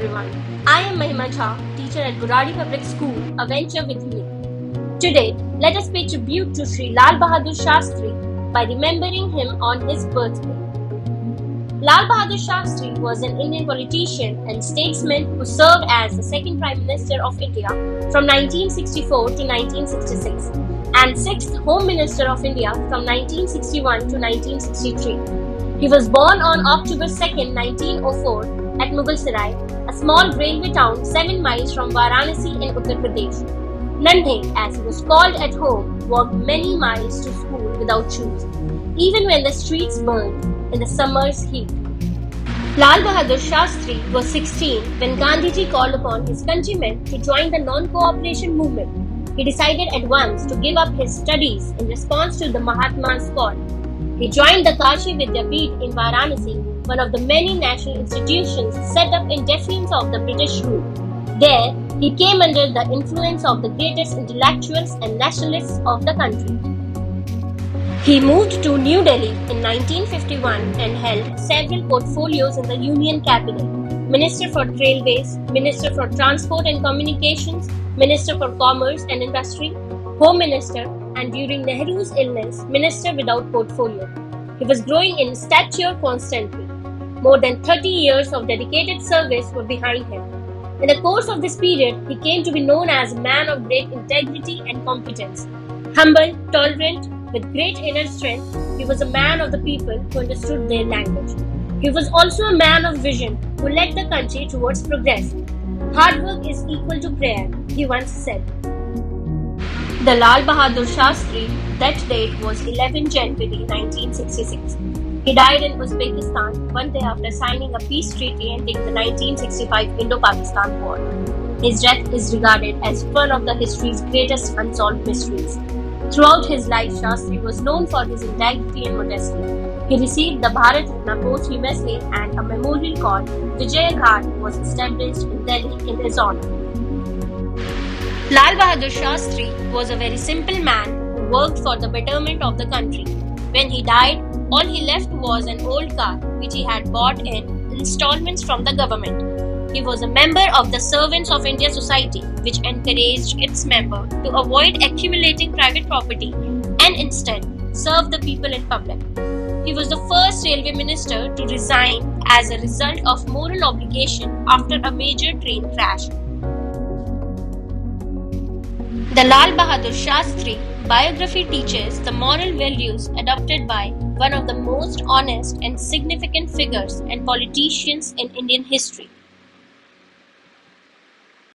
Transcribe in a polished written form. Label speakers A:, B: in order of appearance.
A: everyone. I am Mahima Jha, teacher at Burari Public School, a venture with me. Today, let us pay tribute to Sri Lal Bahadur Shastri by remembering him on his birthday. Lal Bahadur Shastri was an Indian politician and statesman who served as the second Prime Minister of India from 1964 to 1966 and sixth Home Minister of India from 1961 to 1963. He was born on October 2, 1904 at Mughalsarai, a small railway town 7 miles from Varanasi in Uttar Pradesh. Nandhe, as he was called at home, walked many miles to school without shoes, even when the streets burned in the summer's heat. Lal Bahadur Shastri was 16 when Gandhiji called upon his countrymen to join the non-cooperation movement. He decided at once to give up his studies in response to the Mahatma's call. He joined the Kashi Vidyapeeth in Varanasi, one of the many national institutions set up in defiance of the British rule. There, he came under the influence of the greatest intellectuals and nationalists of the country. He moved to New Delhi in 1951 and held several portfolios in the Union Cabinet: Minister for Railways, Minister for Transport and Communications, Minister for Commerce and Industry, Home Minister, and during Nehru's illness, Minister without portfolio. He was growing in stature constantly. More than 30 years of dedicated service were behind him. In the course of this period, he came to be known as a man of great integrity and competence. Humble, tolerant, with great inner strength, he was a man of the people who understood their language. He was also a man of vision who led the country towards progress. Hard work is equal to prayer, he once said. The Lal Bahadur Shastri, that date was 11 January 1966. He died in Uzbekistan one day after signing a peace treaty ending the 1965 Indo-Pakistan War. His death is regarded as one of the history's greatest unsolved mysteries. Throughout his life, Shastri was known for his integrity and modesty. He received the Bharat Ratna posthumously and a memorial called Vijay Ghat was established in Delhi in his honor. Lal Bahadur Shastri was a very simple man who worked for the betterment of the country. When he died, all he left was an old car which he had bought in installments from the government. He was a member of the Servants of India Society, which encouraged its members to avoid accumulating private property and instead serve the people in public. He was the first railway minister to resign as a result of moral obligation after a major train crash. The Lal Bahadur Shastri biography teaches the moral values adopted by one of the most honest and significant figures and politicians in Indian history.